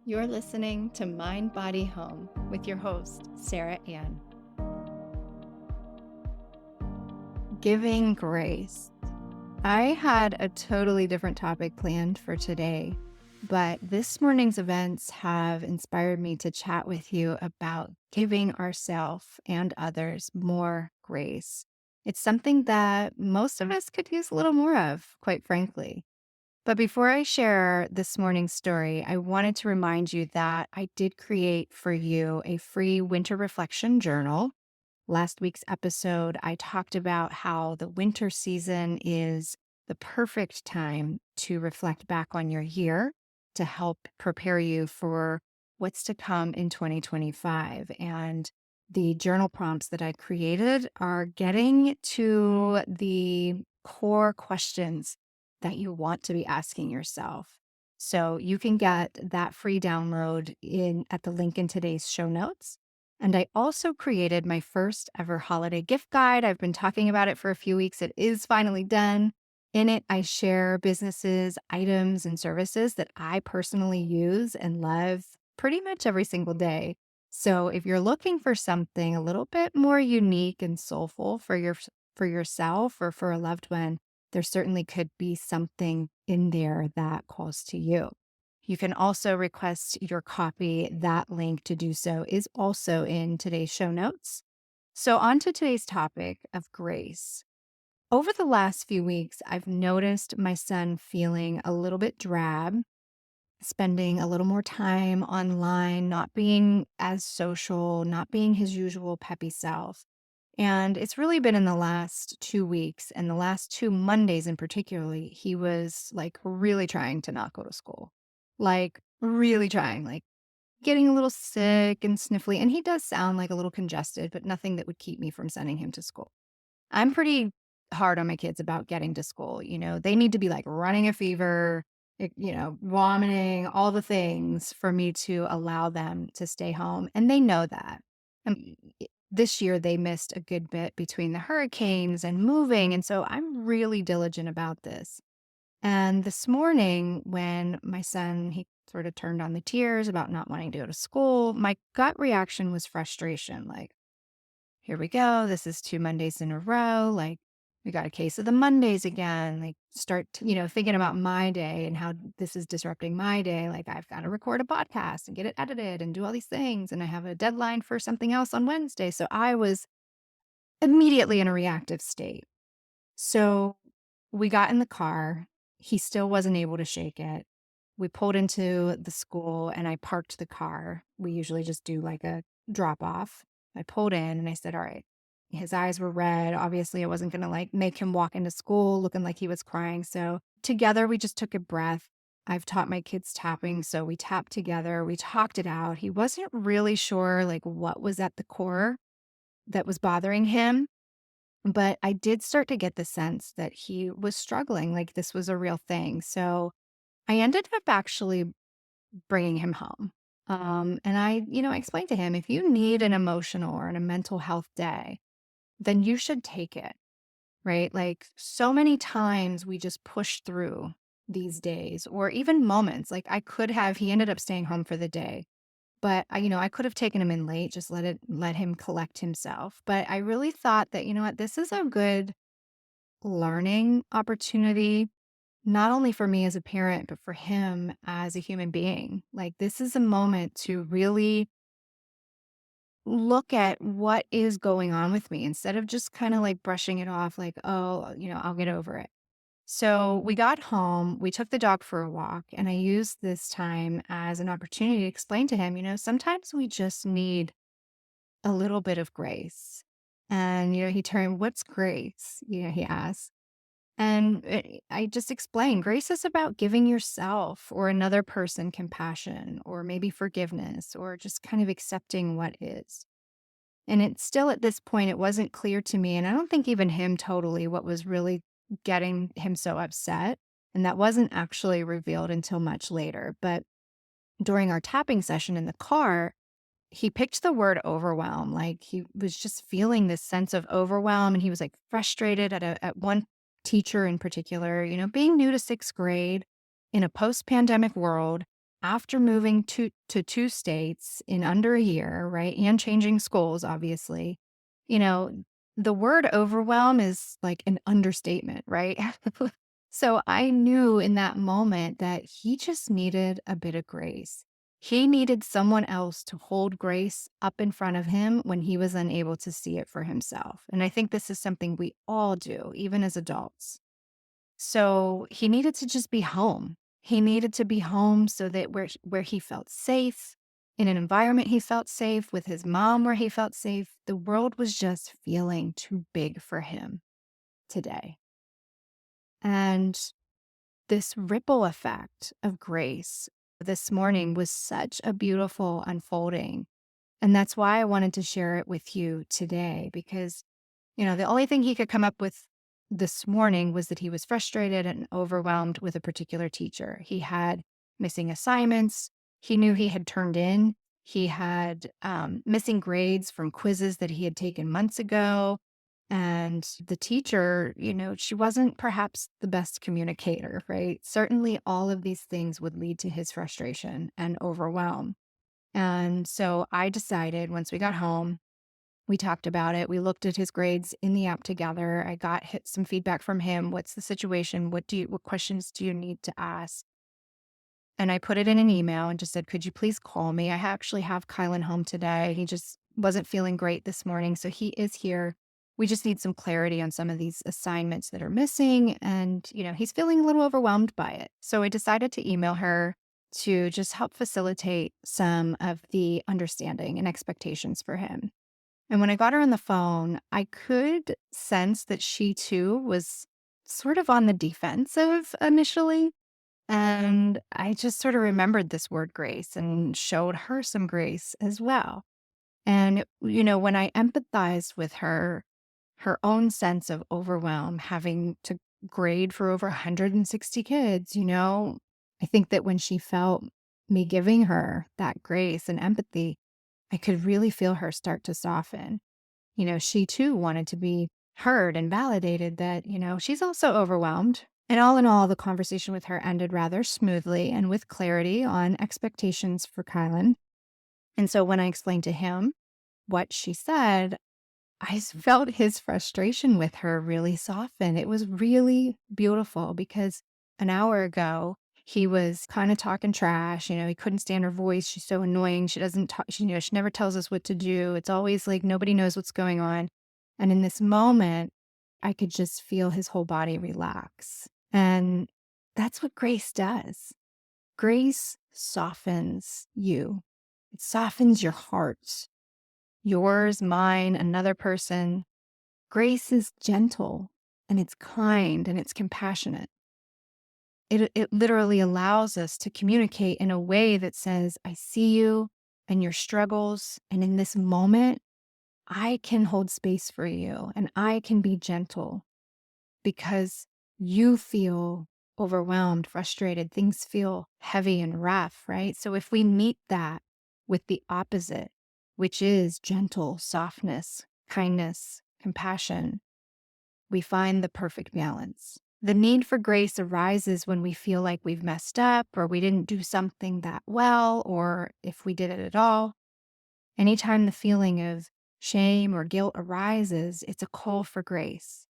You're listening to Mind, Body, Home with your host, Sara Ann. Giving grace. I had a totally different topic planned for today, but this morning's events have inspired me to chat with you about giving ourselves and others more grace. It's something that most of us could use a little more of, quite frankly. But before I share this morning's story, I wanted to remind you that I did create for you a free winter reflection journal. Last week's episode, I talked about how the winter season is the perfect time to reflect back on your year to help prepare you for what's to come in 2025. And the journal prompts that I created are getting to the core questions that you want to be asking yourself. So you can get that free download in at the link in today's show notes. And I also created my first ever holiday gift guide. I've been talking about it for a few weeks. It is finally done. In it, I share businesses, items, and services that I personally use and love pretty much every single day. So if you're looking for something a little bit more unique and soulful for yourself or for a loved one, there certainly could be something in there that calls to you. You can also request your copy. That link to do so is also in today's show notes. So, on to today's topic of grace. Over the last few weeks, I've noticed my son feeling a little bit drab, spending a little more time online, not being as social, not being his usual peppy self. And it's really been in the last 2 weeks and the last 2 Mondays in particularly, he was like really trying to not go to school. Like really trying, like getting a little sick and sniffly. And he does sound like a little congested, but nothing that would keep me from sending him to school. I'm pretty hard on my kids about getting to school. They need to be like running a fever, vomiting, all the things for me to allow them to stay home. And they know that. This year, they missed a good bit between the hurricanes and moving. And so I'm really diligent about this. And this morning, when my son, he sort of turned on the tears about not wanting to go to school, my gut reaction was frustration. Like, here we go. This is 2 Mondays in a row. Like, we got a case of the Mondays again. Like, thinking about my day and how this is disrupting my day. Like, I've got to record a podcast and get it edited and do all these things. And I have a deadline for something else on Wednesday. So I was immediately in a reactive state. So we got in the car. He still wasn't able to shake it. We pulled into the school and I parked the car. We usually just do like a drop off. I pulled in and I said, all right. His eyes were red. Obviously, I wasn't going to like make him walk into school looking like he was crying. So together we just took a breath. I've taught my kids tapping. So we tapped together. We talked it out. He wasn't really sure like what was at the core that was bothering him. But I did start to get the sense that he was struggling, like this was a real thing. So I ended up actually bringing him home. And I explained to him if you need an emotional or a mental health day, then you should take it, right? Like so many times we just push through these days or even moments. Like he ended up staying home for the day. But I could have taken him in late, just let him collect himself. But I really thought that, you know what, this is a good learning opportunity, not only for me as a parent, but for him as a human being. Like, this is a moment to really look at what is going on with me instead of just kind of like brushing it off, like, oh, I'll get over it. So we got home, we took the dog for a walk, and I used this time as an opportunity to explain to him, sometimes we just need a little bit of grace. And, he turned, what's grace? He asked. And I just explained grace is about giving yourself or another person compassion or maybe forgiveness or just kind of accepting what is. And it's still at this point, it wasn't clear to me. And I don't think even him totally what was really getting him so upset. And that wasn't actually revealed until much later. But during our tapping session in the car, he picked the word overwhelm. Like he was just feeling this sense of overwhelm and he was like frustrated at one teacher in particular, being new to sixth grade in a post-pandemic world after moving to 2 states in under a year, right, and changing schools, obviously, you know, the word overwhelm is like an understatement, right? So I knew in that moment that he just needed a bit of grace. He needed someone else to hold grace up in front of him when he was unable to see it for himself. And I think this is something we all do, even as adults. So he needed to just be home. He needed to be home so that where he felt safe, in an environment he felt safe, with his mom where he felt safe, the world was just feeling too big for him today. And this ripple effect of grace this morning was such a beautiful unfolding. And that's why I wanted to share it with you today because the only thing he could come up with this morning was that he was frustrated and overwhelmed with a particular teacher. He had missing assignments. He knew he had turned in. He had missing grades from quizzes that he had taken months ago. And the teacher, she wasn't perhaps the best communicator, right? Certainly, all of these things would lead to his frustration and overwhelm. And so I decided once we got home, we talked about it. We looked at his grades in the app together. I got some feedback from him. What's the situation? What questions do you need to ask? And I put it in an email and just said, could you please call me? I actually have Kylan home today. He just wasn't feeling great this morning. So he is here. We just need some clarity on some of these assignments that are missing. And, he's feeling a little overwhelmed by it. So I decided to email her to just help facilitate some of the understanding and expectations for him. And when I got her on the phone, I could sense that she too was sort of on the defensive initially. And I just sort of remembered this word grace and showed her some grace as well. And, when I empathized with her own sense of overwhelm, having to grade for over 160 kids, I think that when she felt me giving her that grace and empathy, I could really feel her start to soften. She too wanted to be heard and validated that, she's also overwhelmed. And all in all, the conversation with her ended rather smoothly and with clarity on expectations for Kylan. And so when I explained to him what she said, felt his frustration with her really soften. It was really beautiful because an hour ago, he was kind of talking trash. He couldn't stand her voice. She's so annoying. She doesn't talk, she never tells us what to do. It's always like nobody knows what's going on. And in this moment, I could just feel his whole body relax. And that's what grace does. Grace softens you, it softens your heart, yours, mine, another person. Grace is gentle and it's kind and it's compassionate. It literally allows us to communicate in a way that says, I see you and your struggles. And in this moment, I can hold space for you and I can be gentle because you feel overwhelmed, frustrated. Things feel heavy and rough, right? So if we meet that with the opposite, which is gentle softness, kindness, compassion, we find the perfect balance. The need for grace arises when we feel like we've messed up or we didn't do something that well, or if we did it at all. Anytime the feeling of shame or guilt arises, it's a call for grace.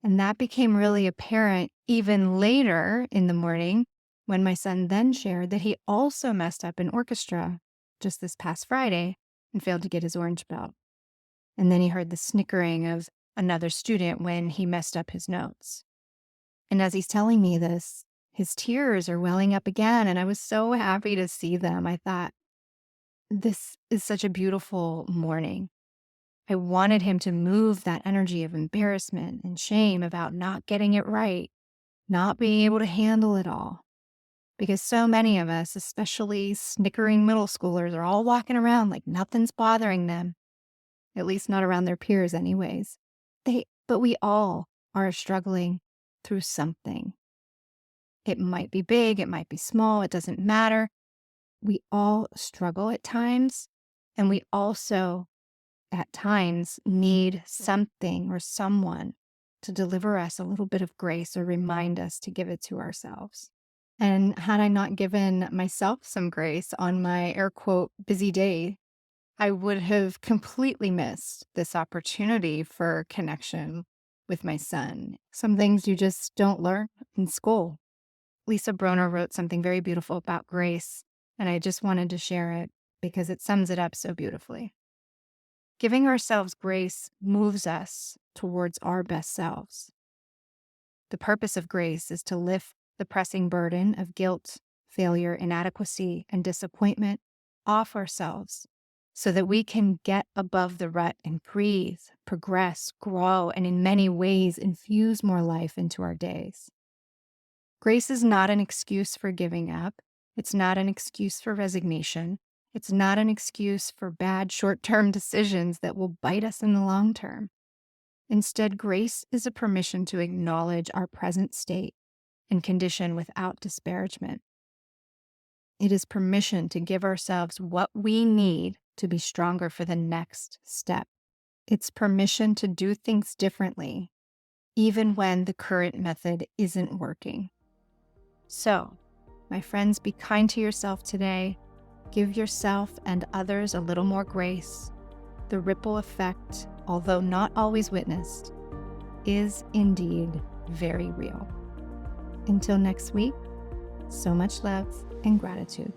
And that became really apparent even later in the morning when my son then shared that he also messed up in orchestra just this past Friday and failed to get his orange belt. And then he heard the snickering of another student when he messed up his notes. And as he's telling me this, his tears are welling up again. And I was so happy to see them. I thought, this is such a beautiful morning. I wanted him to move that energy of embarrassment and shame about not getting it right, not being able to handle it all. Because so many of us, especially snickering middle schoolers, are all walking around like nothing's bothering them, at least not around their peers anyways. But we all are struggling through something. It might be big, it might be small, it doesn't matter. We all struggle at times, and we also at times need something or someone to deliver us a little bit of grace or remind us to give it to ourselves. And had I not given myself some grace on my air quote busy day, I would have completely missed this opportunity for connection with my son. Some things you just don't learn in school. Lisa Broner wrote something very beautiful about grace, and I just wanted to share it because it sums it up so beautifully. Giving ourselves grace moves us towards our best selves. The purpose of grace is to lift the pressing burden of guilt, failure, inadequacy, and disappointment off ourselves so that we can get above the rut and breathe, progress, grow, and in many ways infuse more life into our days. Grace is not an excuse for giving up. It's not an excuse for resignation. It's not an excuse for bad short-term decisions that will bite us in the long term. Instead, grace is a permission to acknowledge our present state and condition without disparagement. It is permission to give ourselves what we need to be stronger for the next step. It's permission to do things differently, even when the current method isn't working. So, my friends, be kind to yourself today. Give yourself and others a little more grace. The ripple effect, although not always witnessed, is indeed very real. Until next week, so much love and gratitude.